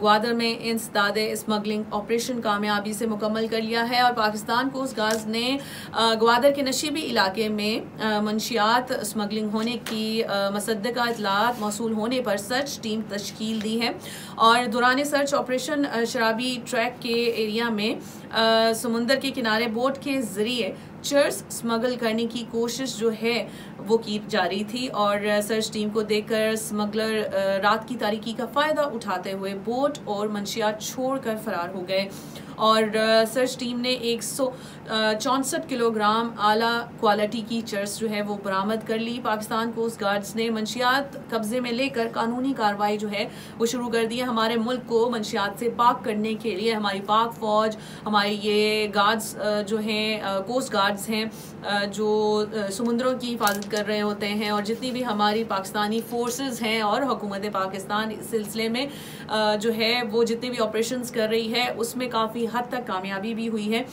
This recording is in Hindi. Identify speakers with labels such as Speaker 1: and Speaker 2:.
Speaker 1: ग्वादर में इंसदादे स्मगलिंग ऑपरेशन कामयाबी से मुकम्मल कर लिया है और पाकिस्तान कोस्ट गार्ड ने ग्वादर के नशीबी इलाके में मंशियात स्मगलिंग होने की मुसद्दका इतलात मौसूल होने पर सर्च टीम तश्कील दी है और दौरान सर्च ऑपरेशन शराबी ट्रैक के एरिया में समुंदर के किनारे बोट के जरिए चर्स स्मगल करने की कोशिश जो है वो की जा रही थी और सर्च टीम को देखकर स्मगलर रात की तारीकी का फ़ायदा उठाते हुए बोट और मंशियात छोड़कर फरार हो गए और सर्च टीम ने 164 किलोग्राम आला क्वालिटी की चर्स जो है वो बरामद कर ली। पाकिस्तान कोस्ट गार्ड्स ने मंशियात कब्जे में लेकर कानूनी कार्रवाई जो है वो शुरू कर दी है। हमारे मुल्क को मंशियात से पाक करने के लिए हमारी पाक फौज, हमारी ये गार्ड्स जो हैं कोस्ट गार्ड्स हैं जो समुद्रों की हिफाजत कर रहे होते हैं और जितनी भी हमारी पाकिस्तानी फोर्सेस हैं और हुकूमत पाकिस्तान इस सिलसिले में जो है वो जितने भी ऑपरेशंस कर रही है उसमें काफ़ी हद तक कामयाबी भी हुई है।